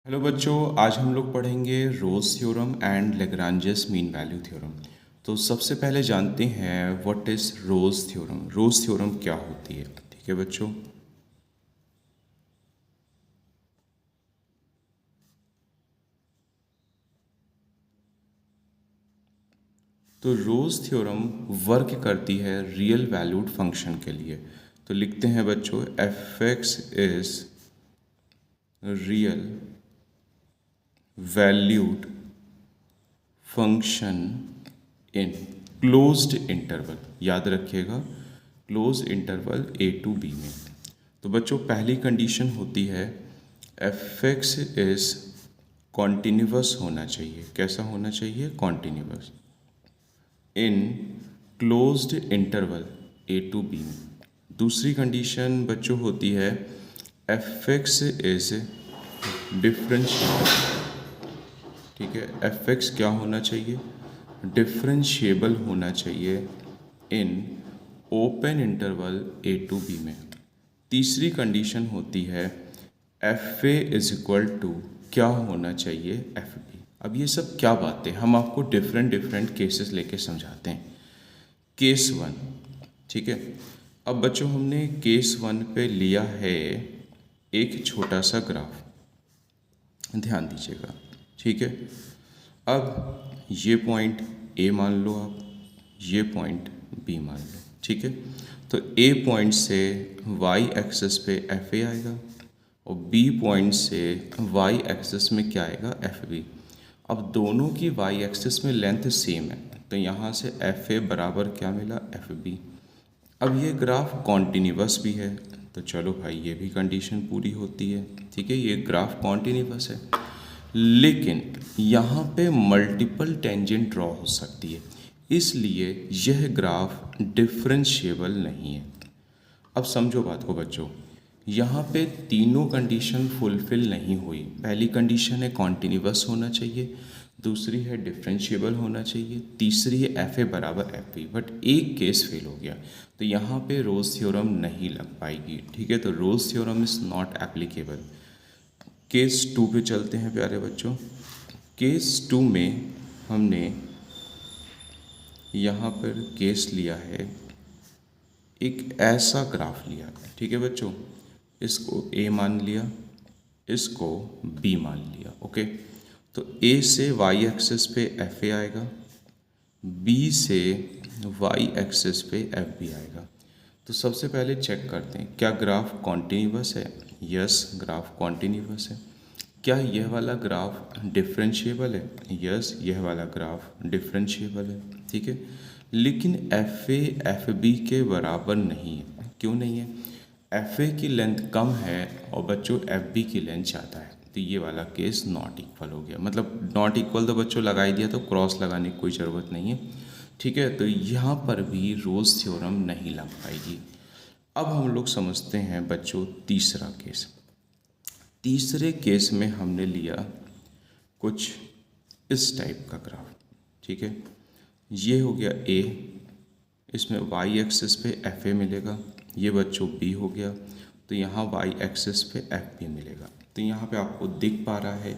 Hello बच्चों, आज हम लोग पढ़ेंगे Rolle's theorem and Lagrange's mean value theorem. तो सबसे पहले जानते हैं what is Rolle's theorem. Rolle's theorem क्या होती है? ठीक है बच्चों। तो रोल्स थ्योरम वर्क करती है रियल वैल्यूड फंक्शन के लिए। तो लिखते हैं बच्चों, F x is real valued function in closed interval. याद रखिएगा, close interval A to B में। तो बच्चों पहली कंडीशन होती है एफ एक्स इज कॉन्टिन्यूस होना चाहिए। कैसा होना चाहिए? Continuous in closed interval A to B में। दूसरी कंडीशन बच्चों होती है एफ एक्स इज डिफरेंशिएबल। ठीक है, एफ एक्स क्या होना चाहिए? डिफरेंशिएबल होना चाहिए in open interval A to B में। तीसरी कंडीशन होती है f a is equal to क्या होना चाहिए? F b. अब ये सब क्या बातें हम आपको डिफरेंट डिफरेंट केसेस लेके समझाते हैं। केस वन, ठीक है। अब बच्चों हमने केस वन पे लिया है एक छोटा सा ग्राफ, ध्यान दीजिएगा। ठीक है, अब ये पॉइंट ए मान लो आप, ये पॉइंट बी मान लो। ठीक है, तो ए पॉइंट से वाई एक्सिस पे एफ ए आएगा और बी पॉइंट से वाई एक्सिस में क्या आएगा? F b. अब दोनों की वाई एक्सिस में लेंथ सेम है, तो यहाँ से एफ ए बराबर क्या मिला? F b. अब ये ग्राफ कॉन्टिन्यूस भी है, तो चलो भाई ये भी कंडीशन पूरी होती है। ठीक है, ये ग्राफ कॉन्टिन्यूस है, लेकिन यहाँ पे मल्टीपल टेंजेंट ड्रॉ हो सकती है, इसलिए यह ग्राफ डिफरेंशिएबल नहीं है। अब समझो बात को बच्चों, यहाँ पे तीनों कंडीशन फुलफिल नहीं हुई। पहली कंडीशन है कॉन्टिन्यूस होना चाहिए, दूसरी है डिफरेंशिएबल होना चाहिए, तीसरी है एफ ए बराबर एफ बी। बट एक केस फेल हो गया, तो यहाँ पे रोल्स थ्योरम नहीं लग पाएगी। ठीक है, तो Rolle's theorem is not applicable. Case two पे चलते हैं प्यारे बच्चों। केस टू में हमने यहाँ पर केस लिया है, एक ऐसा ग्राफ लिया। ठीक है बच्चों, इसको ए मान लिया, इसको बी मान लिया। ओके, तो ए से वाई एक्सिस पे एफ ए आएगा, बी से वाई एक्सिस पे एफ बी आएगा। तो सबसे पहले चेक करते हैं क्या ग्राफ कॉन्टिन्यूस है। यस, ग्राफ कॉन्टिन्यूस है। क्या यह वाला ग्राफ डिफरेंशिएबल है? यस, यह वाला ग्राफ डिफरेंशिएबल है। ठीक है, लेकिन एफ ए एफ बी के बराबर नहीं है। क्यों नहीं है? एफ ए की लेंथ कम है और बच्चों एफ बी की लेंथ ज़्यादा है, तो ये वाला केस नॉट इक्वल हो गया। मतलब नॉट इक्वल तो बच्चों लगा ही दिया, तो क्रॉस लगाने की कोई ज़रूरत नहीं है। ठीक है, तो यहाँ पर भी रोल्स थ्योरम नहीं लग पाएगी। अब हम लोग समझते हैं बच्चों तीसरा केस। तीसरे केस में हमने लिया कुछ इस टाइप का ग्राफ। ठीक है, ये हो गया ए, इसमें वाई एक्सिस पे एफ ए मिलेगा, ये बच्चों बी हो गया, तो यहाँ वाई एक्सिस पे एफ बी मिलेगा। तो यहाँ पे आपको दिख पा रहा है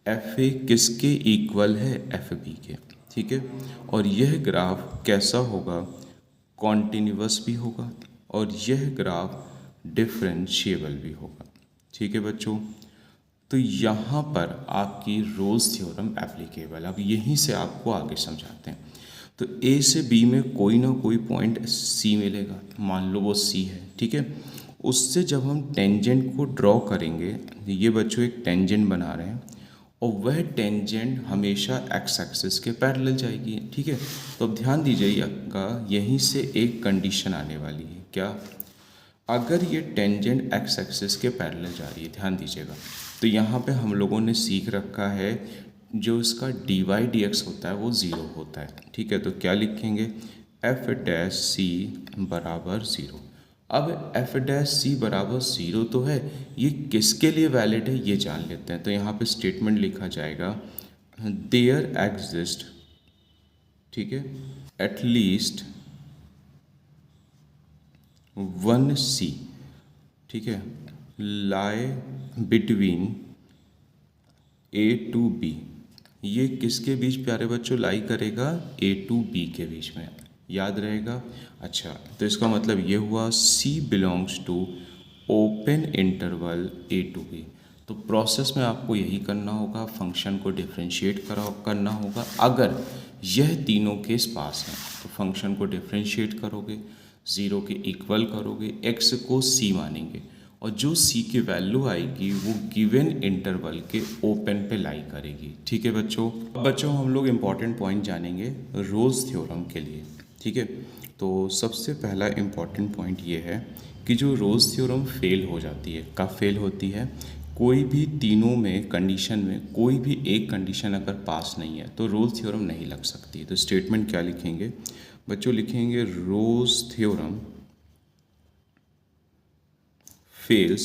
एफ ए किसके इक्वल है? एफ बी के। ठीक है, और यह ग्राफ कैसा होगा? कॉन्टिन्यूस भी होगा और यह ग्राफ डिफरेंशिएबल भी होगा। ठीक है बच्चों, तो यहाँ पर आपकी रोल्स थ्योरम एप्लीकेबल। अब यहीं से आपको आगे समझाते हैं। तो ए से बी में कोई ना कोई पॉइंट सी मिलेगा, मान लो वो सी है। ठीक है, उससे जब हम टेंजेंट को ड्रॉ करेंगे, ये बच्चों एक टेंजेंट बना रहे हैं और वह टेंजेंट हमेशा एक्स एक्सिस के पैरेलल जाएगी। ठीक है, तो अब ध्यान दीजिएगा, यहीं से एक कंडीशन आने वाली है। क्या? अगर ये टेंजेंट एक्स एक्सिस के पैरेलल जा रही है, ध्यान दीजिएगा, तो यहाँ पे हम लोगों ने सीख रखा है जो इसका डी वाई डी एक्स होता है वो ज़ीरो होता है। ठीक है, तो क्या लिखेंगे? एफ डैश सी बराबर ज़ीरो। अब एफ डैश सी बराबर ज़ीरो तो है, ये किसके लिए वैलिड है ये जान लेते हैं। तो यहाँ पे स्टेटमेंट लिखा जाएगा देयर एग्जिस्ट, ठीक है, एटलीस्ट वन सी, ठीक है, lie between a to b, ये किसके बीच प्यारे बच्चों लाई करेगा? ए टू बी के बीच में, याद रहेगा। अच्छा, तो इसका मतलब ये हुआ C belongs to open interval A to B. तो प्रोसेस में आपको यही करना होगा, फंक्शन को डिफ्रेंशिएट करना होगा। अगर यह तीनों केस पास हैं तो फंक्शन को डिफ्रेंशिएट करोगे, ज़ीरो के इक्वल करोगे, एक्स को सी मानेंगे और जो सी की वैल्यू आएगी वो गिवन इंटरवल के ओपन पे लाई करेगी। ठीक है बच्चों। अब बच्चों हम लोग इम्पॉर्टेंट पॉइंट जानेंगे रोल्स थ्योरम के लिए। ठीक है, तो सबसे पहला इम्पॉर्टेंट पॉइंट ये है कि जो रोल्स थ्योरम फेल हो जाती है, कब फेल होती है? कोई भी तीनों में कंडीशन में कोई भी एक कंडीशन अगर पास नहीं है तो रोल्स थ्योरम नहीं लग सकती। तो स्टेटमेंट क्या लिखेंगे बच्चों? लिखेंगे Rolle's theorem fails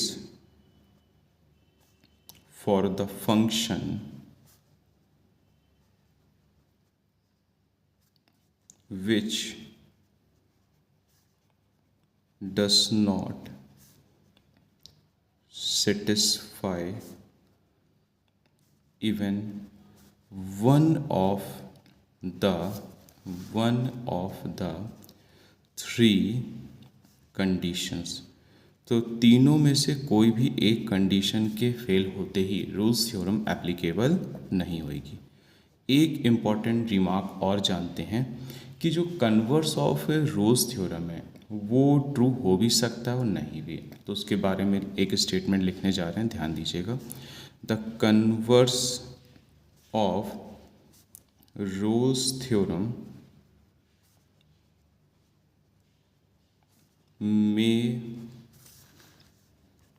for the function which does not satisfy even one of the three conditions। तो तीनों में से कोई भी एक कंडीशन के फेल होते ही रोल्स थ्योरम एप्लीकेबल नहीं होगी। एक इम्पॉर्टेंट रिमार्क और जानते हैं कि जो कन्वर्स ऑफ रोल्स थ्योरम है वो ट्रू हो भी सकता है और नहीं भी। तो उसके बारे में एक स्टेटमेंट लिखने जा रहे हैं, ध्यान दीजिएगा। The converse of Rolle's theorem में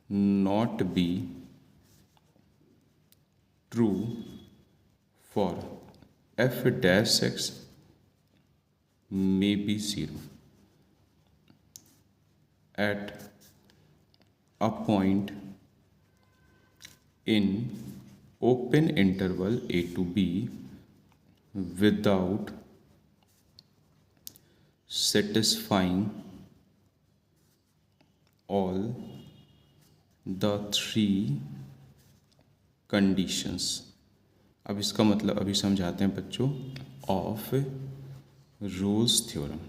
not be true for f dash x may be 0 at a point in open interval a to b without satisfying all the three conditions। अब इसका मतलब अभी समझाते हैं बच्चों ऑफ रोल्स थ्योरम।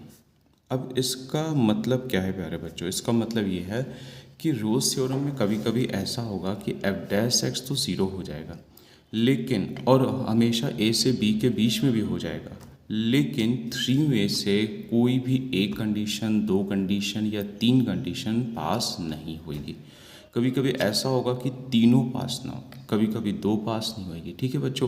अब इसका मतलब क्या है प्यारे बच्चों? इसका मतलब ये है कि रोल्स थ्योरम में कभी कभी ऐसा होगा कि एफ डैश एक्स तो ज़ीरो हो जाएगा, लेकिन और हमेशा ए से बी के बीच में भी हो जाएगा, लेकिन थ्री में से कोई भी एक कंडीशन, दो कंडीशन या तीन कंडीशन पास नहीं होगी। कभी कभी ऐसा होगा कि तीनों पास ना हो, कभी कभी दो पास नहीं होगी। ठीक है बच्चों,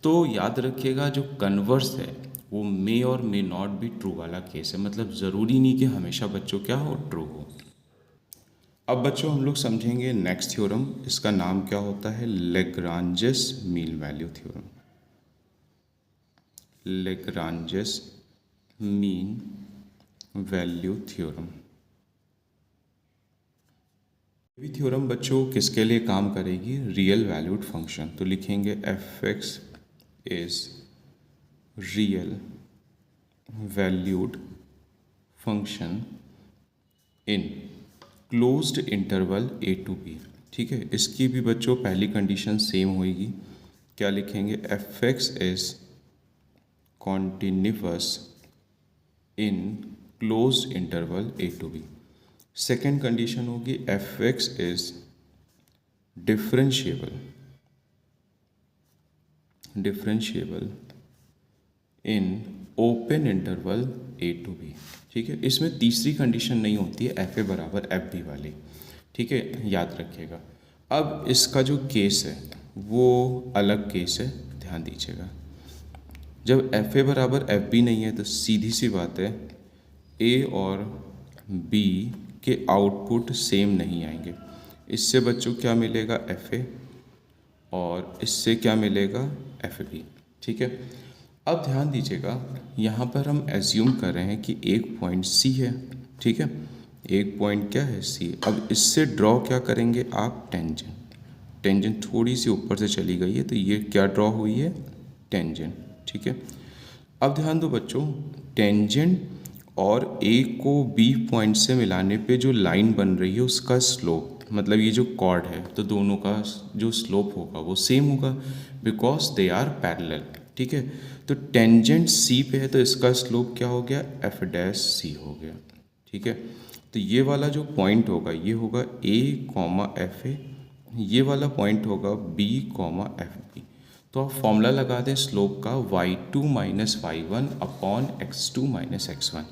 तो याद रखिएगा जो कन्वर्स है वो मे और मे नॉट बी ट्रू वाला केस है। मतलब ज़रूरी नहीं कि हमेशा बच्चों क्या हो, ट्रू हो। अब बच्चों हम लोग समझेंगे नेक्स्ट थ्योरम। इसका नाम क्या होता है? Lagrange's mean value theorem. Lagrange's mean value theorem. ये थ्योरम बच्चों किसके लिए काम करेगी? Real valued function. तो लिखेंगे F x is real valued function in closed interval A to B. ठीक है, इसकी भी बच्चों पहली कंडीशन सेम होगी। क्या लिखेंगे? F x is continuous in closed interval A to B. Second condition होगी F x is differentiable in open interval A to B. ठीक है, इसमें तीसरी कंडीशन नहीं होती है एफ ए बराबर एफ बी वाली। ठीक है, याद रखिएगा। अब इसका जो केस है वो अलग केस है, ध्यान दीजिएगा। जब एफ ए बराबर एफ बी नहीं है तो सीधी सी बात है ए और बी के आउटपुट सेम नहीं आएंगे। इससे बच्चों क्या मिलेगा? एफ ए, और इससे क्या मिलेगा? F b. ठीक है, अब ध्यान दीजिएगा, यहाँ पर हम एज्यूम कर रहे हैं कि एक पॉइंट सी है। ठीक है, एक पॉइंट क्या है? सी। अब इससे ड्रॉ क्या करेंगे आप? टेंजेंट। टेंजेंट थोड़ी सी ऊपर से चली गई है तो ये क्या ड्रॉ हुई है? टेंजेंट। ठीक है, अब ध्यान दो बच्चों, टेंजेंट और ए को बी पॉइंट से मिलाने पे जो लाइन बन रही है उसका स्लोप मतलब ये जो कॉर्ड है तो दोनों का जो स्लोप होगा वो सेम होगा बिकॉज दे आर पैरेलल। ठीक है, तो टेंजेंट सी पे है तो इसका स्लोप क्या हो गया, एफ डैश सी हो गया। ठीक है, तो ये वाला जो पॉइंट होगा ये होगा ए कॉमा एफ ए, ये वाला पॉइंट होगा बी कॉमा एफ बी। तो आप फॉर्मूला लगा दें स्लोप का y2 minus y one upon x2 minus x one.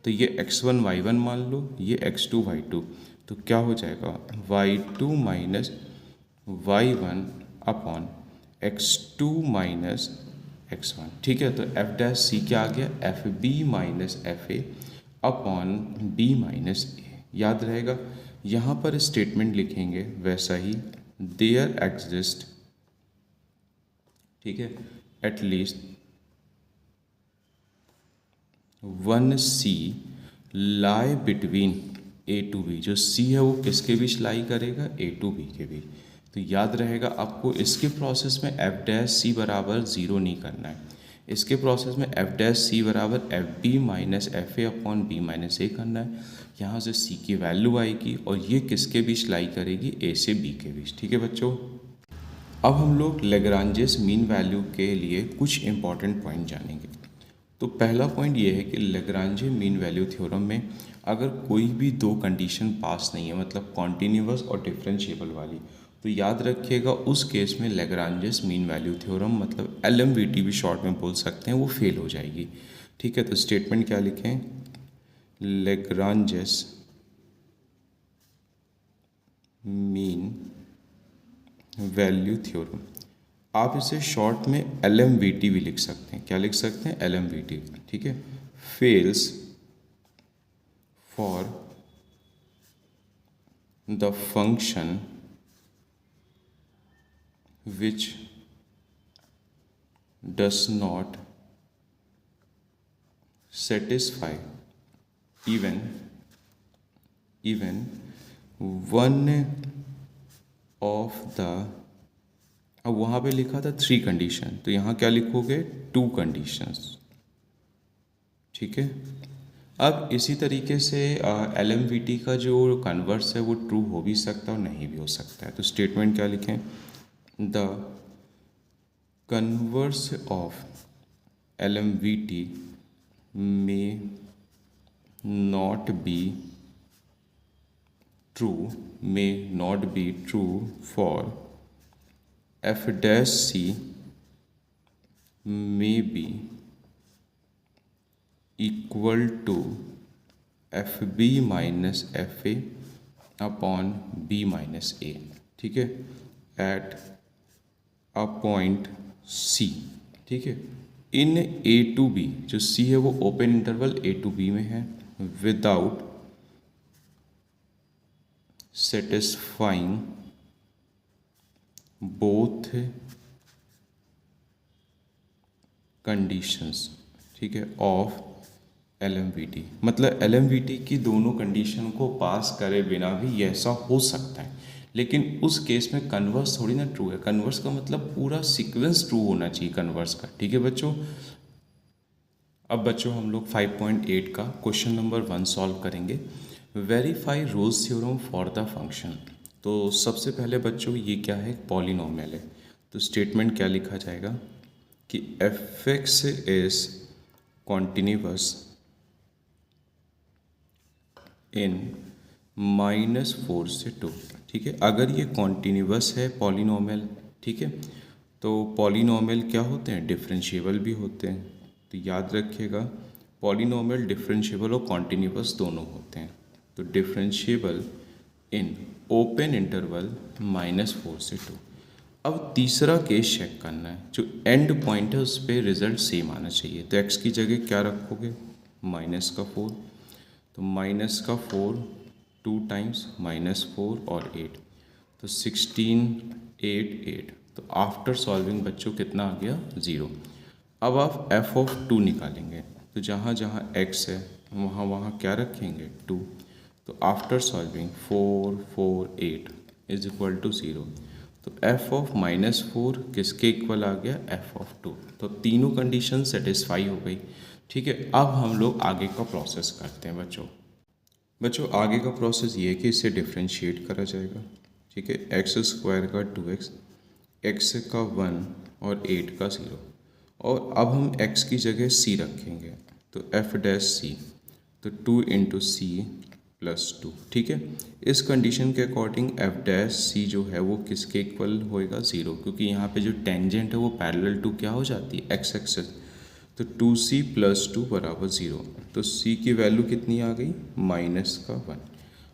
तो ये x1 y1 मान लो, ये x2 y2, तो क्या हो जाएगा y2 minus y one upon x2 minus x1। ठीक है, तो f डैश सी क्या आ गया, F B minus F A upon B minus A. याद रहेगा, यहाँ पर स्टेटमेंट लिखेंगे वैसा ही, देयर एग्जिस्ट, ठीक है, at least one c lie between a to b. जो सी है वो किसके बीच लाई करेगा, ए टू बी के बीच। तो याद रहेगा आपको इसके प्रोसेस में एफ डैश सी बराबर ज़ीरो नहीं करना है, इसके प्रोसेस में एफ डैश सी बराबर F B minus F A upon B minus A करना है। यहाँ से सी की वैल्यू आएगी और ये किसके बीच लाई करेगी, ए से बी के बीच। ठीक है बच्चों, अब हम लोग लेग्रांजेस मीन वैल्यू के लिए कुछ इंपॉर्टेंट पॉइंट जानेंगे। तो पहला पॉइंट ये है कि लेग्रांजे मीन वैल्यू थ्योरम में अगर कोई भी दो कंडीशन पास नहीं है, मतलब कॉन्टिन्यूअस और डिफरेंशिएबल वाली, तो याद रखिएगा उस केस में लेग्रांजेस मीन वैल्यू थ्योरम, मतलब LMVT भी शॉर्ट में बोल सकते हैं, वो फेल हो जाएगी। ठीक है, तो स्टेटमेंट क्या लिखें, लेग्रांजेस मीन वैल्यू थ्योरम। आप इसे शॉर्ट में LMVT भी लिख सकते हैं। क्या लिख सकते हैं, LMVT। ठीक है, fails for the function which does not satisfy even one of the, अब वहाँ पे लिखा था 3 कंडीशन, तो यहाँ क्या लिखोगे, 2 कंडीशंस। ठीक है, अब इसी तरीके से LMVT का जो कन्वर्स है वो ट्रू हो भी सकता है और नहीं भी हो सकता है। तो स्टेटमेंट क्या लिखें, the converse of LMVT may not be true for f dash c may be equal to fb minus fa upon b minus a। ठीक है, एट अ पॉइंट C। ठीक है, इन A to B, जो C है वो open interval A to B में है, without satisfying both conditions. ठीक है, ऑफ LMVT, मतलब LMVT की दोनों कंडीशन को पास करे बिना भी ये ऐसा हो सकता है, लेकिन उस केस में कन्वर्स थोड़ी ना ट्रू है। कन्वर्स का मतलब पूरा सीक्वेंस ट्रू होना चाहिए कन्वर्स का। ठीक है बच्चों, अब बच्चों हम लोग 5.8 का क्वेश्चन नंबर 1 सॉल्व करेंगे, verify Rolle's theorem for the function. तो सबसे पहले बच्चों ये क्या है, पॉलिनोमियल है। तो स्टेटमेंट क्या लिखा जाएगा कि f(x) इज कॉन्टिन्यूअस इन -4 से 2। ठीक है, अगर ये कॉन्टिन्यूअस है पॉलिनोमियल, ठीक है, तो पॉलिनोमियल क्या होते हैं, डिफरेंशिएबल भी होते हैं। तो याद रखिएगा पॉलिनोमियल डिफरेंशिएबल और कॉन्टिन्यूअस दोनों होते हैं। तो डिफरेंशिएबल इन ओपन इंटरवल -4 से 2। अब तीसरा केस चेक करना है, जो एंड पॉइंट है उस पर रिजल्ट सेम आना चाहिए। तो x की जगह क्या रखोगे, -4, तो -4 2 टाइम्स -4 और 8, तो 16 8 8। तो आफ्टर सॉल्विंग बच्चों कितना आ गया, 0। अब आप f(2) निकालेंगे, तो जहाँ जहाँ x है वहाँ वहाँ क्या रखेंगे, 2। तो after solving 4 4 8 is equal to 0। तो f(-4) किसके इक्वल आ गया, f(2). तो तीनों कंडीशन सेटिस्फाई हो गई। ठीक है, अब हम लोग आगे का प्रोसेस करते हैं बच्चों। बच्चों आगे का प्रोसेस ये है कि इसे डिफ्रेंशिएट करा जाएगा, ठीक है। एक्स स्क्वायर का 2x, एक्स का 1 और 8 का 0, और अब हम x की जगह c रखेंगे, तो एफ डैश सी, तो 2 इंटू सी प्लस 2, ठीक है। इस कंडीशन के अकॉर्डिंग एफ डैश सी जो है वो किसके इक्वल होएगा, 0, क्योंकि यहाँ पे जो टेंजेंट है वो पैरेलल टू क्या हो जाती है, एक्स एक्सेस। तो 2c प्लस 2 बराबर 0, तो c की वैल्यू कितनी आ गई, -1।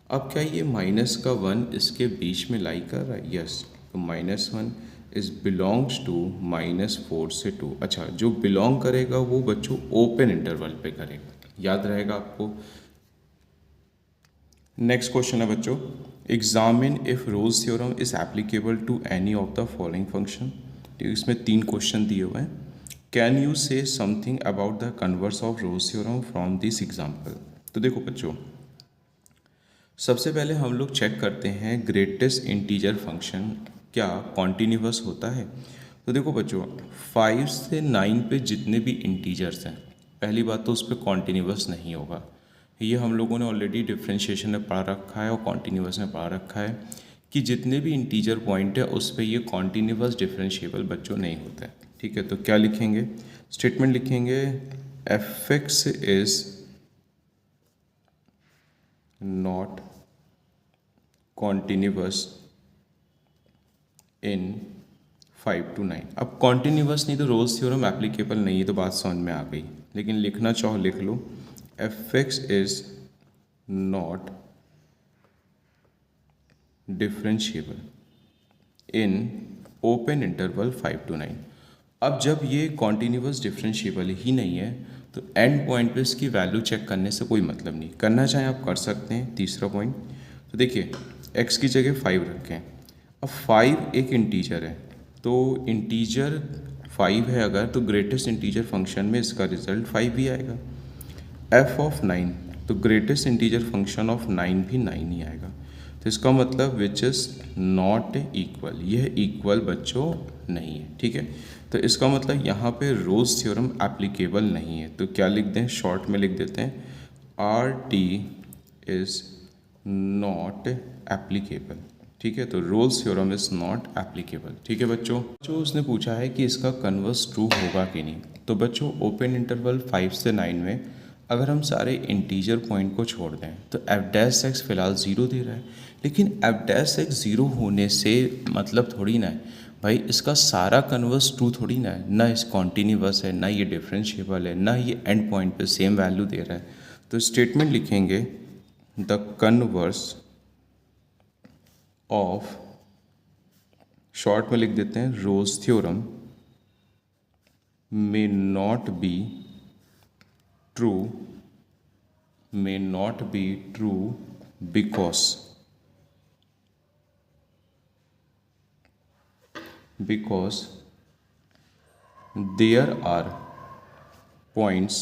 अब क्या ये -1 इसके बीच में लाई कर रहा है, यस, तो -1 इज बिलोंग्स टू -4 से 2। अच्छा, जो बिलोंग करेगा वो बच्चों ओपन इंटरवल पे करेगा, याद रहेगा आपको। नेक्स्ट क्वेश्चन है बच्चों, examine if Rolle's theorem is applicable to any of the following function. तो इसमें 3 क्वेश्चन दिए हुए हैं। Can you say something about the converse of Rolle's theorem from this example. तो देखो बच्चों, सबसे पहले हम लोग चेक करते हैं ग्रेटेस्ट इंटीजर फंक्शन क्या कॉन्टीन्यूअस होता है। तो देखो बच्चों, 5 से 9 पे जितने भी इंटीजर्स हैं, पहली बात तो उस पर कॉन्टीन्यूअस नहीं होगा। ये हम लोगों ने ऑलरेडी डिफ्रेंशिएशन में पढ़ा रखा है और कॉन्टीन्यूअस में पढ़ा रखा है कि जितने भी इंटीजर पॉइंट है उस पर ये कॉन्टीन्यूअस डिफरेंशिएबल बच्चों नहीं होता है, ठीक है। तो क्या लिखेंगे, स्टेटमेंट लिखेंगे, F x is not continuous in 5 to 9। अब कॉन्टीन्यूअस नहीं तो रोज थ्योरम एप्लीकेबल नहीं है, तो बात समझ में आ गई, लेकिन लिखना चाहो लिख लो, F x is not differentiable in open interval 5 to 9। अब जब ये कॉन्टीन्यूअस डिफरेंशिएबल ही नहीं है तो एंड पॉइंट पे इसकी वैल्यू चेक करने से कोई मतलब नहीं, करना चाहें आप कर सकते हैं। तीसरा पॉइंट, तो देखिए x की जगह 5 रखें। अब 5 एक इंटीजर है, तो इंटीजर 5 है अगर, तो ग्रेटेस्ट इंटीजर फंक्शन में इसका रिजल्ट 5 भी आएगा। f ऑफ 9, तो ग्रेटेस्ट इंटीजर फंक्शन ऑफ 9 भी 9 ही आएगा। तो इसका मतलब विच इज़ नॉट इक्वल, यह इक्वल बच्चों नहीं है, ठीक है। तो इसका मतलब यहाँ पे रोज थ्योरम एप्लीकेबल नहीं है। तो क्या लिख दें, शॉर्ट में लिख देते हैं, R T is not applicable, ठीक है। तो Rolle's theorem is not applicable, ठीक है बच्चों। जो उसने पूछा है कि इसका कन्वर्स ट्रू होगा कि नहीं, तो बच्चों ओपन इंटरवल 5 से 9 में अगर हम सारे इंटीजर पॉइंट को छोड़ दें तो एफ डैश एक्स फिलहाल 0 दे रहा है, लेकिन एफ डैश एक्स 0 होने से मतलब थोड़ी ना है भाई इसका सारा कन्वर्स ट्रू थोड़ी ना है, ना इस कॉन्टीन्यूअस है, ना ये डिफरेंशिएबल है, ना ये एंड पॉइंट पे सेम वैल्यू दे रहा है। तो स्टेटमेंट लिखेंगे, द कन्वर्स ऑफ, शॉर्ट में लिख देते हैं, Rolle's theorem may not be true, may not be true because there are points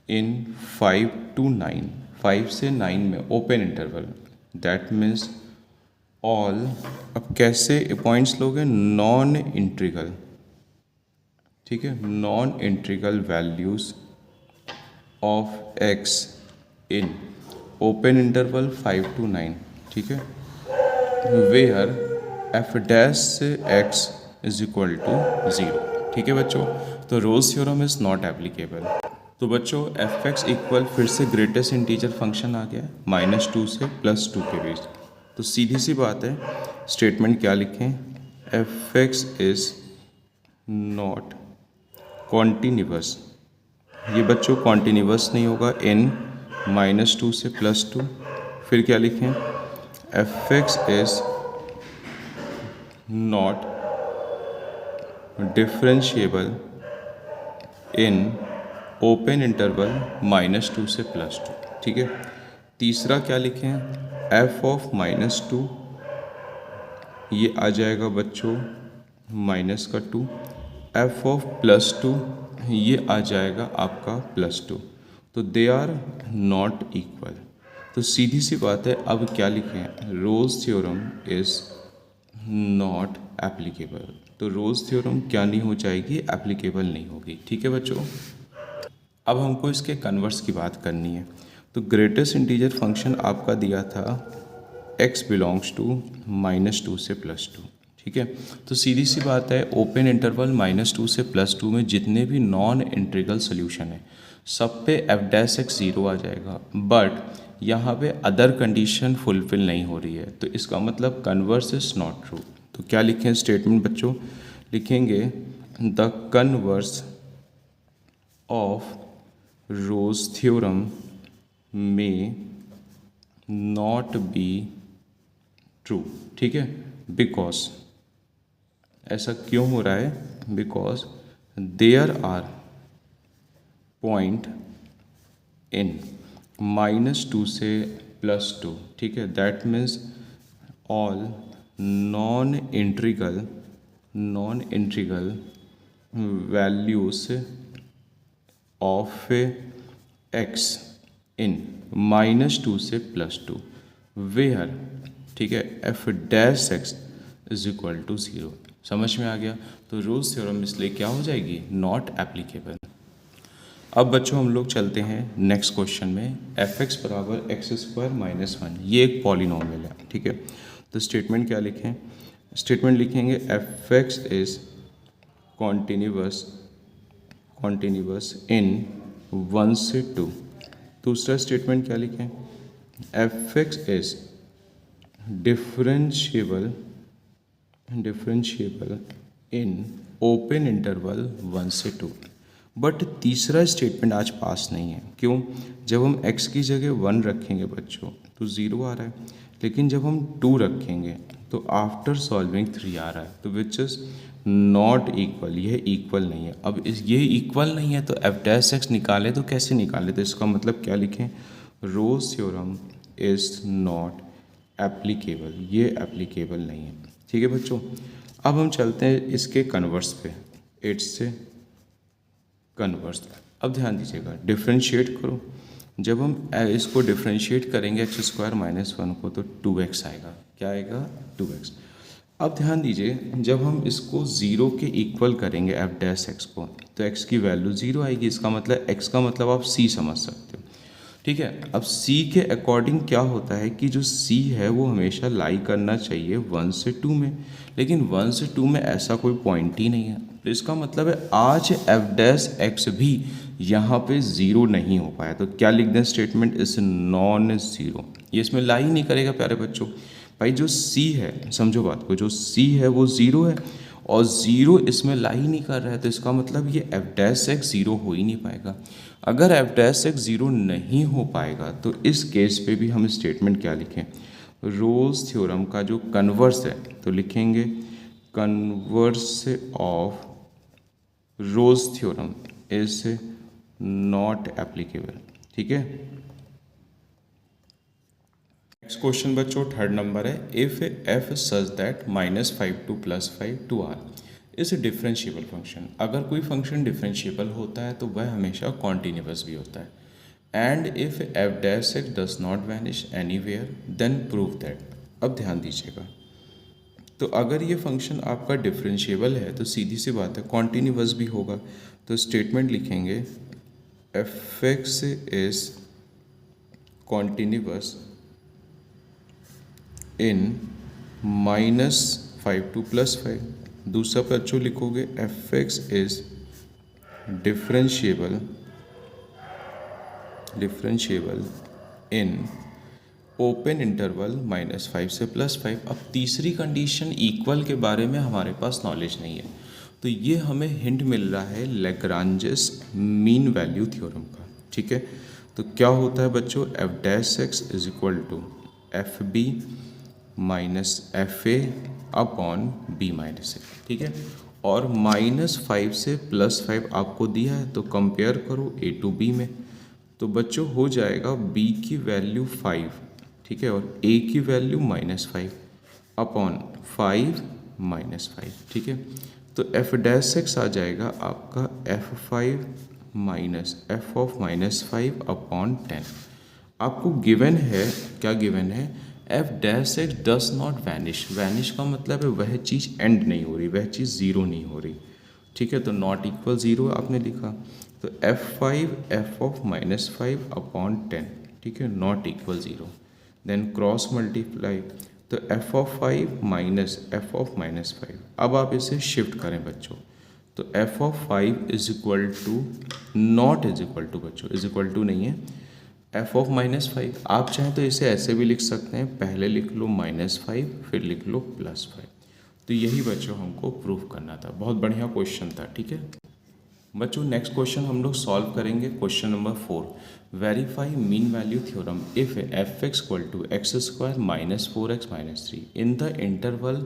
in 5 to 9, 5 से 9 में open interval, that means all. अब कैसे पॉइंट्स लोगे, नॉन इंट्रीगल, ठीक है, non integral values of x in open interval 5 to 9, ठीक है, where f dash x is equal to 0, ठीक है बच्चों। तो Rolle's theorem is not applicable. तो बच्चों एफ एक्स इक्वल फिर से ग्रेटेस्ट इंटीजर फंक्शन आ गया, -2 से +2 के बीच। तो सीधी सी बात है, स्टेटमेंट क्या लिखें, F x is not continuous, ये बच्चों कॉन्टीन्यूअस नहीं होगा, इन -2 से +2। फिर क्या लिखें, F x is not differentiable in open interval -2 से +2, ठीक है। तीसरा क्या लिखें, एफ ऑफ -2, ये आ जाएगा बच्चों -2, एफ ऑफ +2 ये आ जाएगा आपका +2। तो दे आर नॉट इक्वल। तो सीधी सी बात है, अब क्या लिखें, रोज थ्योरम इज नॉट एप्लीकेबल। तो रोज थ्योरम क्या नहीं हो जाएगी, एप्लीकेबल नहीं होगी, ठीक है बच्चों। अब हमको इसके कन्वर्स की बात करनी है। तो ग्रेटेस्ट इंटीजर फंक्शन आपका दिया था x बिलोंग्स टू -2 से +2, ठीक है। तो सीधी सी बात है, ओपन इंटरवल -2 से +2 में जितने भी नॉन इंटीग्रल सोल्यूशन है सब पे f' 0 आ जाएगा, बट यहाँ पे अदर कंडीशन फुलफिल नहीं हो रही है, तो इसका मतलब कन्वर्स इज नॉट ट्रू। तो क्या लिखें स्टेटमेंट बच्चों, लिखेंगे the converse of Rolle's theorem may not be true, ठीक है। बिकॉज ऐसा क्यों हो रहा है, because there are point in -2 से +2, ठीक है। That means all non integral values of x in -2 से +2 वेयर, ठीक है, f' इज इक्वल टू 0। समझ में आ गया। तो रोज थ्योरम इसलिए क्या हो जाएगी, नॉट एप्लीकेबल। अब बच्चों हम लोग चलते हैं नेक्स्ट क्वेश्चन में, f(x) बराबर x² - 1, ये एक पॉलिनोमियल है, ठीक है। तो स्टेटमेंट क्या लिखें, स्टेटमेंट लिखेंगे f(x) इज कॉन्टिन्यूअस इन 1 से 2। दूसरा स्टेटमेंट क्या लिखें, f(x) is differentiable in open interval 1 से 2। बट तीसरा स्टेटमेंट आज पास नहीं है, क्यों, जब हम x की जगह 1 रखेंगे बच्चों तो 0 आ रहा है, लेकिन जब हम 2 रखेंगे तो आफ्टर सॉल्विंग 3 आ रहा है, तो विच इज़ नॉट इक्वल, यह इक्वल नहीं है। अब ये इक्वल नहीं है तो f' निकाले तो कैसे निकाले, तो इसका मतलब क्या लिखें, रोज थ्योरम इज नॉट एप्लीकेबल, ये एप्लीकेबल नहीं है, ठीक है बच्चों। अब हम चलते हैं इसके कन्वर्स पे, 8 से कन्वर्स। अब ध्यान दीजिएगा, डिफ्रेंशिएट करो, जब हम इसको डिफ्रेंशिएट करेंगे x² - 1 को तो 2x आएगा, क्या आएगा, 2x। अब ध्यान दीजिए, जब हम इसको 0 के इक्वल करेंगे f' को तो x की वैल्यू 0 आएगी, इसका मतलब x का मतलब आप c समझ सकते हो, ठीक है। अब c के अकॉर्डिंग क्या होता है कि जो c है वो हमेशा लाई करना चाहिए 1 से 2 में, लेकिन 1 से 2 में ऐसा कोई पॉइंट ही नहीं है, तो इसका मतलब है आज f' भी यहाँ पे 0 नहीं हो पाया। तो क्या लिख दें, स्टेटमेंट इज नॉन 0, ये इसमें लाई नहीं करेगा प्यारे बच्चों। भाई जो c है, समझो बात को, जो c है वो 0 है और 0 इसमें लाई नहीं कर रहा है, तो इसका मतलब ये f' 0 हो ही नहीं पाएगा। अगर f' 0 नहीं हो पाएगा तो इस केस पे भी हम स्टेटमेंट क्या लिखें, रोज थ्योरम का जो कन्वर्स है तो लिखेंगे converse of Rolle's theorem is not applicable, ठीक है। नेक्स्ट क्वेश्चन बच्चों थर्ड नंबर है, if f such that -5 to +5 to r is differentiable function. अगर कोई फंक्शन डिफरेंशिएबल होता है तो वह हमेशा कॉन्टिन्यूअस भी होता है, and if f' does not vanish anywhere then prove that. अब ध्यान दीजिएगा, तो अगर ये फंक्शन आपका डिफरेंशिएबल है तो सीधी सी बात है कॉन्टिन्यूअस भी होगा। तो स्टेटमेंट लिखेंगे f(x) is continuous in -5 to +5। दूसरा बच्चों लिखोगे f(x) is differentiable in open interval -5 से +5। अब तीसरी कंडीशन इक्वल के बारे में हमारे पास नॉलेज नहीं है, तो ये हमें हिंट मिल रहा है लैग्रांजेस मीन वैल्यू थ्योरम का, ठीक है। तो क्या होता है बच्चों, f' is equal to fb minus fa upon b minus a, ठीक है। और -5 से +5 आपको दिया है तो कंपेयर करो a to b में, तो बच्चों हो जाएगा b की वैल्यू 5, ठीक है, और a की वैल्यू -5 अपॉन 5 -5, ठीक है। तो f' आ जाएगा आपका f5 minus f of -5 upon 10। आपको गिवन है, क्या गिवन है, f' does not vanish. Vanish का मतलब है वह चीज़ एंड नहीं हो रही, वह चीज़ 0 नहीं हो रही, ठीक है। तो नॉट इक्वल 0 आपने लिखा, तो f5 f ऑफ -5 अपॉन 10 ठीक है, not equal 0। Then cross multiply, तो एफ ऑफ 5 माइनस एफ ऑफ -5। अब आप इसे शिफ्ट करें बच्चों, तो F of 5 is equal to, not is equal to बच्चों, इज इक्वल टू नहीं है, एफ ऑफ -5। आप चाहें तो इसे ऐसे भी लिख सकते हैं, पहले लिख लो -5 फिर लिख लो +5। तो यही बच्चों हमको प्रूफ करना था। बहुत बढ़िया क्वेश्चन था, ठीक है बच्चों। नेक्स्ट क्वेश्चन हम लोग सॉल्व करेंगे, question number 4। Verify mean value theorem if f x equal to x square -4x -3 in the interval,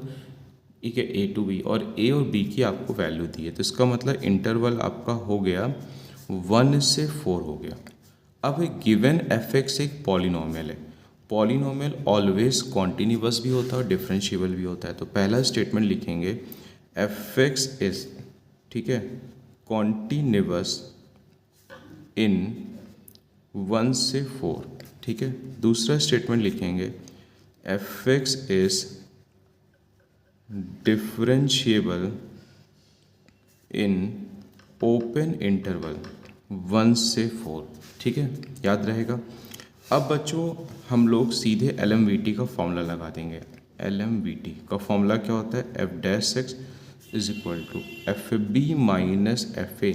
ठीक है, ए टू बी, और ए और बी की आपको वैल्यू दी है। तो इसका मतलब इंटरवल आपका हो गया 1 से 4 हो गया। अब गिवन एफ एक्स एक पॉलिनोमियल है। पॉलिनोमियल ऑलवेज कॉन्टिन्यूअस भी होता है और डिफरेंशिएबल भी होता है। तो पहला स्टेटमेंट लिखेंगे एफ एक्स इज, ठीक है, कॉन्टिन्यूअस इन 1 से 4, ठीक है। दूसरा स्टेटमेंट लिखेंगे F x is differentiable in open interval 1 से 4, ठीक है, याद रहेगा। अब बच्चों हम लोग सीधे LMVT का फॉर्मूला लगा देंगे। LMVT का फॉर्मूला क्या होता है, f dash x is equal to f B minus F A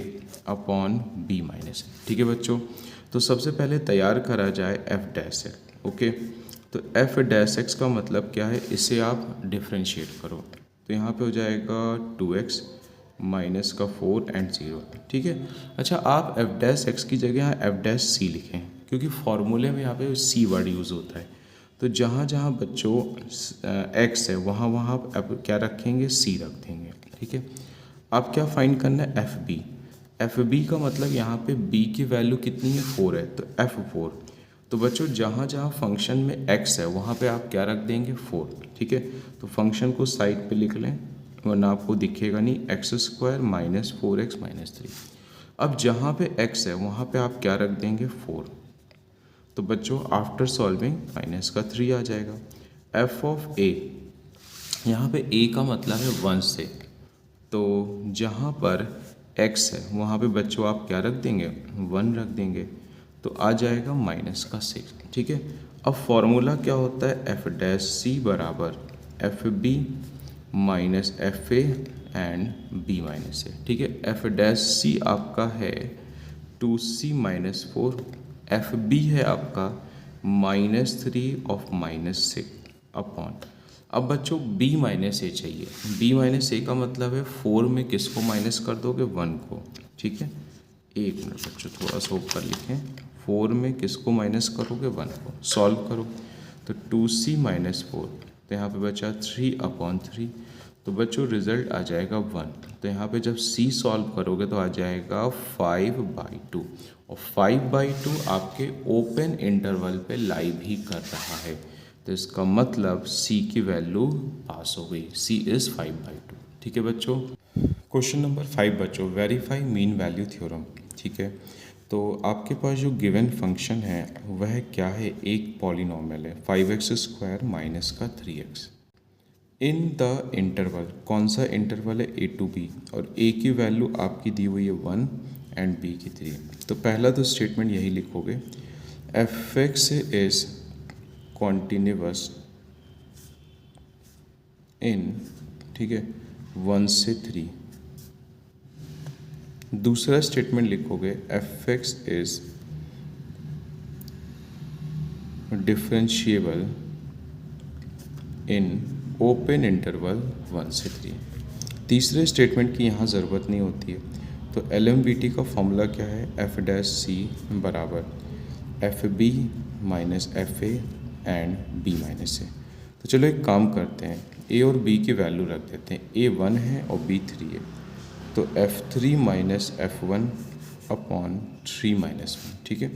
upon B minus, ठीक है बच्चों। तो सबसे पहले तैयार करा जाए एफ डैश एक्स, ओके। तो एफ डैश एक्स का मतलब क्या है, इसे आप डिफ्रेंशिएट करो, तो यहाँ पे हो जाएगा 2x माइनस का 4 एंड 0, ठीक है। अच्छा, आप एफ डैश एक्स की जगह यहाँ एफ डैश सी लिखें, क्योंकि फॉर्मूले में यहाँ पे सी वर्ड यूज़ होता है। तो जहाँ जहाँ बच्चों एक्स है वहाँ वहाँ आप क्या रखेंगे, सी रख देंगे, ठीक है। अब क्या फाइंड करना है, एफ बी। एफ बी का मतलब यहाँ पे बी की वैल्यू कितनी है, 4 है, तो एफ 4। तो बच्चों जहाँ जहाँ फंक्शन में x है वहाँ पे आप क्या रख देंगे, 4, ठीक है। तो फंक्शन को साइड पे लिख लें, वरना आपको दिखेगा नहीं, x square minus 4x minus 3। अब जहाँ पे x है वहाँ पे आप क्या रख देंगे, 4। तो बच्चों आफ्टर सॉल्विंग माइनस का 3 आ जाएगा। एफ ऑफ ए, यहाँ पे a का मतलब है 1 से, तो जहाँ पर x है वहाँ पे बच्चों आप क्या रख देंगे, 1 रख देंगे, तो आ जाएगा माइनस का 6, ठीक है। अब फॉर्मूला क्या होता है, एफ डैश सी बराबर F B minus F A and B minus A, ठीक है। एफ डैश सी आपका है 2c माइनस 4, एफ बी है आपका -3 ऑफ -6 अपॉन, अब बच्चों b माइनस ए चाहिए। b माइनस ए का मतलब है 4 में किसको माइनस कर दोगे, 1 को, ठीक है। एक मिनट बच्चों, थोड़ा सा ऊपर लिखें, 4 में किसको माइनस करोगे, 1 को। सॉल्व करो तो 2c माइनस 4, तो यहाँ पे बचा 3/3, तो बच्चों रिजल्ट आ जाएगा 1। तो यहाँ पे जब c सॉल्व करोगे तो आ जाएगा 5/2, और 5/2 आपके ओपन इंटरवल पे लाई भी कर रहा है, तो इसका मतलब c की वैल्यू पास हो गई, c इज़ 5/2, ठीक है बच्चों। क्वेश्चन नंबर 5 बच्चों, वेरीफाई मीन वैल्यू थ्योरम, ठीक है। तो आपके पास जो गिवन फंक्शन है वह क्या है, एक पॉलिनोमियल है 5x स्क्वायर माइनस का 3x इन द इंटरवल, कौन सा इंटरवल है, a टू b, और a की वैल्यू आपकी दी हुई है 1 एंड b की 3। तो पहला तो स्टेटमेंट यही लिखोगे, एफ एक्स इज कॉन्टिन्यूअस इन, ठीक है, 1 से 3। दूसरा स्टेटमेंट लिखोगे F x is differentiable in open interval 1 से 3। तीसरे स्टेटमेंट की यहाँ ज़रूरत नहीं होती है, तो LMVT का फॉर्मूला क्या है, एफ डैश सी बराबर F B minus F A and B minus A. तो चलो एक काम करते हैं, a और b की वैल्यू रख देते हैं, a 1 है और b 3 है, तो f3 minus f1 upon 3 minus 1, ठीक है।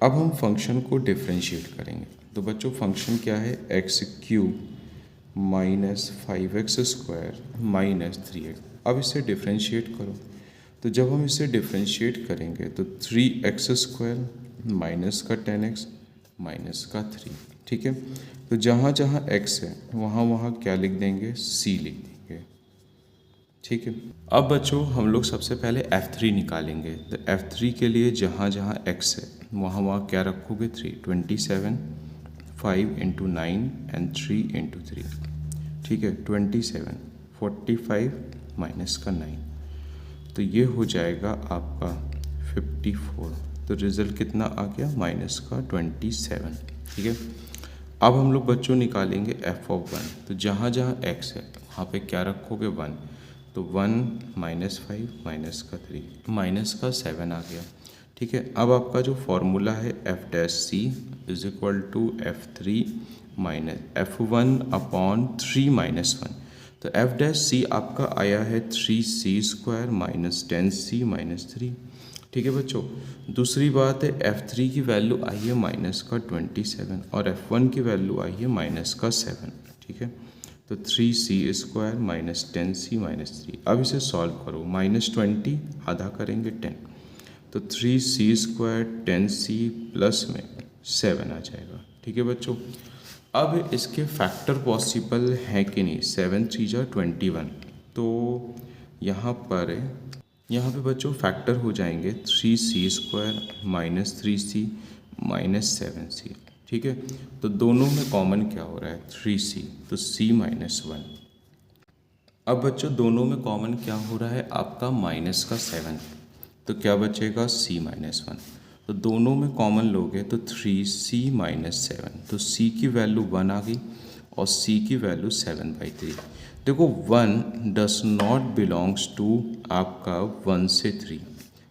अब हम फंक्शन को डिफ्रेंशिएट करेंगे, तो बच्चों फंक्शन क्या है, x³ minus 5x square minus 3x। अब इसे डिफ्रेंशिएट करो, तो जब हम इसे डिफ्रेंशिएट करेंगे तो 3x स्क्वायर माइनस का 10x माइनस का 3, ठीक है। तो जहाँ जहाँ x है वहाँ वहाँ क्या लिख देंगे, c लिख देंगे, ठीक है। अब बच्चों हम लोग सबसे पहले F3 निकालेंगे। तो F3 के लिए जहाँ जहाँ x है वहाँ वहाँ क्या रखोगे 3, 27, 5 इंटू 9 एंड 3 इंटू 3, ठीक है। 27, 45 माइनस का 9, तो ये हो जाएगा आपका 54। तो रिज़ल्ट कितना आ गया माइनस का 27, ठीक है। अब हम लोग बच्चों निकालेंगे f(1). तो जहाँ जहाँ x है वहाँ पे क्या रखोगे 1, तो 1 माइनस 5 माइनस का 3 माइनस का 7 आ गया, ठीक है। अब आपका जो फॉर्मूला है f' is equal to f3 minus f1/3 minus 1। तो f' आपका आया है 3c² माइनस 10c माइनस 3, ठीक है बच्चों। दूसरी बात है f3 की वैल्यू आई है माइनस का 27 और f1 की वैल्यू आई है माइनस का 7, ठीक है। तो 3c² माइनस 10c माइनस 3। अब इसे सॉल्व करो, -20 आधा करेंगे 10, तो 3c² 10c प्लस में 7 आ जाएगा, ठीक है बच्चों। अब इसके फैक्टर पॉसिबल हैं कि नहीं, 7 3 जा 21, तो यहाँ पे बच्चों फैक्टर हो जाएंगे 3c² minus 3c minus 7c, ठीक है। तो दोनों में कॉमन क्या हो रहा है 3c, तो c माइनस 1। अब बच्चों दोनों में कॉमन क्या हो रहा है आपका माइनस का 7, तो क्या बचेगा c माइनस 1। तो दोनों में कॉमन लोगे तो 3c माइनस 7, तो c की वैल्यू 1 आ गई और c की वैल्यू 7/3। देखो 1 डस नॉट बिलोंग्स टू आपका 1 से 3,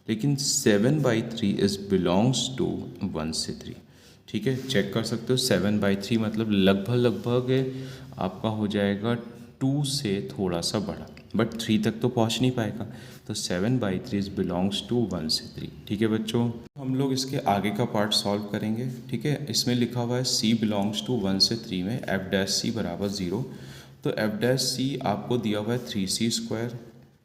लेकिन 7/3 इज बिलोंग्स टू 1 से 3, ठीक है। चेक कर सकते हो 7/3 मतलब लगभग आपका हो जाएगा 2 से थोड़ा सा बड़ा, बट 3 तक तो पहुंच नहीं पाएगा। तो 7/3 इज बिलोंग्स टू 1 से 3, ठीक है बच्चों। हम लोग इसके आगे का पार्ट सॉल्व करेंगे, ठीक है। इसमें लिखा हुआ है c बिलोंग्स टू 1 से 3 में f' बराबर 0। तो f' आपको दिया हुआ है 3c²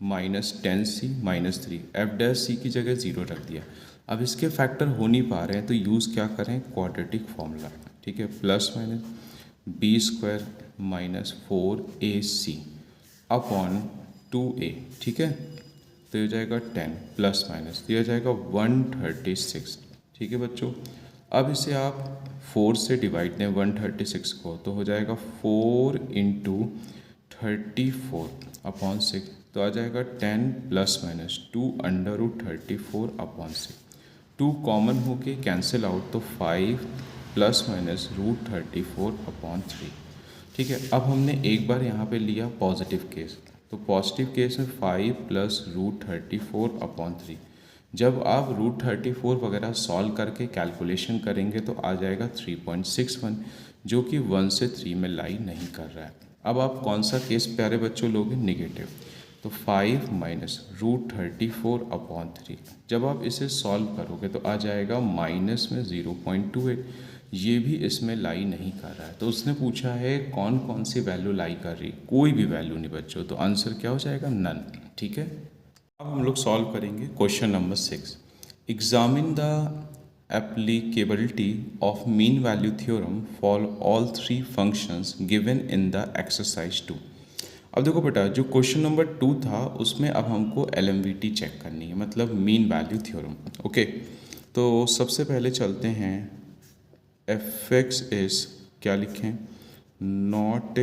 minus 10c minus 3, f' की जगह 0 रख दिया। अब इसके फैक्टर हो नहीं पा रहे हैं तो यूज़ क्या करें, क्वाड्रेटिक फॉर्मूला, ठीक है। Plus minus b² minus 4ac upon 2a, ठीक है। तो ये हो जाएगा 10 प्लस माइनस, तो ये हो जाएगा 136, ठीक है बच्चों। अब इसे आप 4 से डिवाइड दें 136 को, तो हो जाएगा 4 इंटू 34 अपॉन 6, तो आ जाएगा 10 प्लस माइनस 2 √34 अपॉन 6। 2 कॉमन होके कैंसिल आउट, तो 5 प्लस माइनस √34 अपॉन 3, ठीक है। अब हमने एक बार यहाँ पे लिया पॉजिटिव केस, तो पॉजिटिव केस में 5 प्लस √34 अपॉन 3। जब आप √34 वगैरह सॉल्व करके कैलकुलेशन करेंगे तो आ जाएगा 3.61, जो कि 1 से 3 में लाई नहीं कर रहा है। अब आप कौन सा केस प्यारे बच्चों लोगे, निगेटिव, तो 5 माइनस √34 अपॉन 3। जब आप इसे सॉल्व करोगे तो आ जाएगा माइनस में 0.28, ये भी इसमें लाई नहीं कर रहा है। तो उसने पूछा है कौन कौन सी वैल्यू लाई कर रही, कोई भी वैल्यू नहीं बच्चों, तो आंसर क्या हो जाएगा, नन, ठीक है। अब हम लोग सॉल्व करेंगे question number 6। Examine the applicability of mean value theorem for all 3 functions given in the exercise 2। अब देखो बेटा, जो क्वेश्चन नंबर 2 था उसमें अब हमको LMVT चेक करनी है, मतलब मीन वैल्यू थ्योरम, ओके। तो सबसे पहले चलते हैं, f(x) इज क्या लिखें, नॉट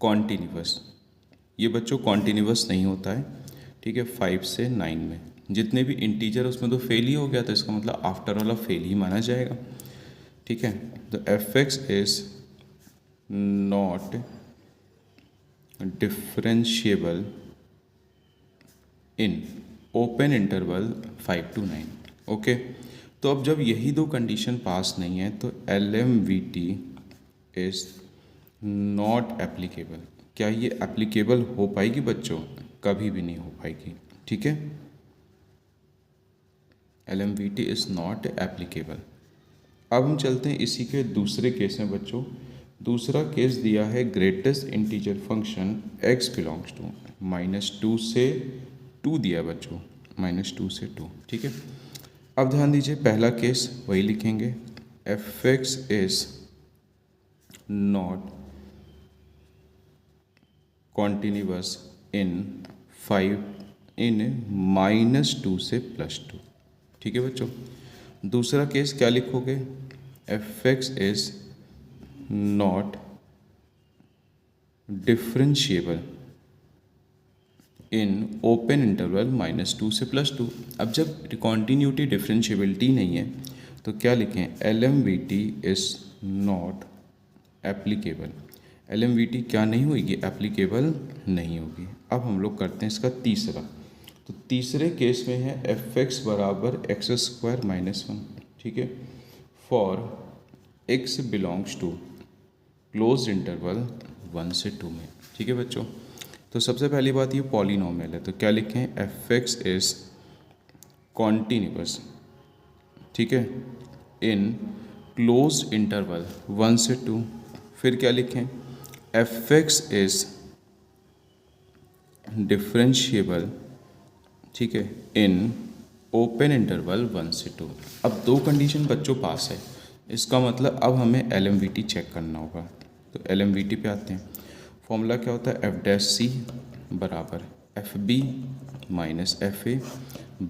कॉन्टीन्यूअस। ये बच्चों कॉन्टीन्यूअस नहीं होता है, ठीक है। 5 से 9 में जितने भी इंटीजर उसमें तो फेल ही हो गया, तो इसका मतलब आफ्टर वाला फेल ही माना जाएगा, ठीक है। तो f(x) is not differentiable in open interval 5 to 9, okay. तो अब जब यही दो कंडीशन पास नहीं है तो LMVT इज नॉट एप्लीकेबल। क्या ये एप्लीकेबल हो पाएगी बच्चों, कभी भी नहीं हो पाएगी, ठीक है। LMVT is not applicable. अब हम चलते हैं इसी के दूसरे केस में बच्चों। दूसरा केस दिया है greatest integer function x belongs to -2 से 2 दिया है बच्चों, -2 से 2, ठीक है। अब ध्यान दीजिए, पहला केस वही लिखेंगे, f(x) इज नॉट कॉन्टीन्यूअस इन -2 से +2। ठीक है बच्चों। दूसरा केस क्या लिखोगे, f(x) is not differentiable in open interval -2 से +2। अब जब कॉन्टीन्यूटी डिफरेंशिएबिलिटी नहीं है तो क्या लिखें, LMVT is not applicable. LMVT क्या नहीं होगी, एप्लीकेबल नहीं होगी। अब हम लोग करते हैं इसका तीसरा। तो तीसरे केस में है f(x) बराबर x² -1। ठीक है, for x belongs to close interval 1 से 2 में। ठीक है बच्चों। तो सबसे पहली बात, ये पॉलिनोमियल है तो क्या लिखें, f(x) इज कॉन्टिन्यूअस। ठीक है, इन क्लोज इंटरवल 1 से 2। फिर क्या लिखें, f(x) इज डिफरेंशिएबल, ठीक है, इन ओपन इंटरवल 1 से 2। अब दो कंडीशन बच्चों पास है, इसका मतलब अब हमें LMVT चेक करना होगा। तो LMVT पे आते हैं। फॉर्मूला क्या होता है, f' बराबर FB minus FA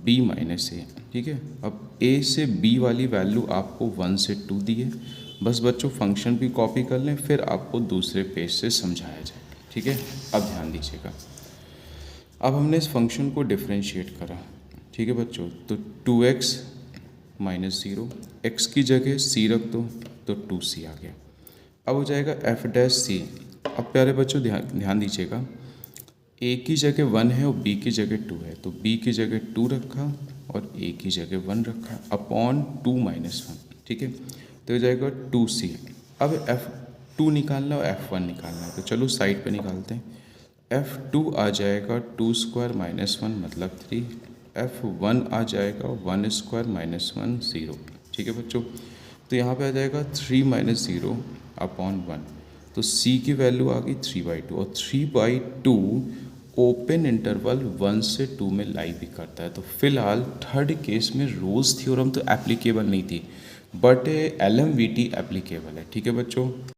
B minus A। ठीक है, अब A से B वाली वैल्यू आपको 1 से 2 दी है। बस बच्चों फंक्शन भी कॉपी कर लें, फिर आपको दूसरे पेज से समझाया जाए। ठीक है, अब ध्यान दीजिएगा। अब हमने इस फंक्शन को डिफरेंशिएट करा। ठीक है बच्चों, तो 2x माइनस 0, x की जगह c रख दो तो 2c आ गया। अब हो जाएगा f'(c). अब प्यारे बच्चों ध्यान दीजिएगा, a की जगह 1 है और b की जगह 2 है, तो b की जगह 2 रखा और a की जगह 1 रखा अपॉन 2 माइनस 1। ठीक है, तो हो जाएगा 2c। अब f2 निकालना और f1 निकालना है, तो चलो साइड पे निकालते हैं। f2 आ जाएगा 2² माइनस 1 मतलब 3। f1 आ जाएगा 1² माइनस 1 0। ठीक है बच्चों, तो यहाँ पे आ जाएगा 3 माइनस 0 अपॉन 1। तो c की वैल्यू आ गई 3/2 और 3/2 ओपन इंटरवल 1 से 2 में लाई भी करता है। तो फिलहाल थर्ड केस में रोल्स थ्योरम तो एप्लीकेबल नहीं थी, बट LMVT एप्लीकेबल है। ठीक है बच्चों।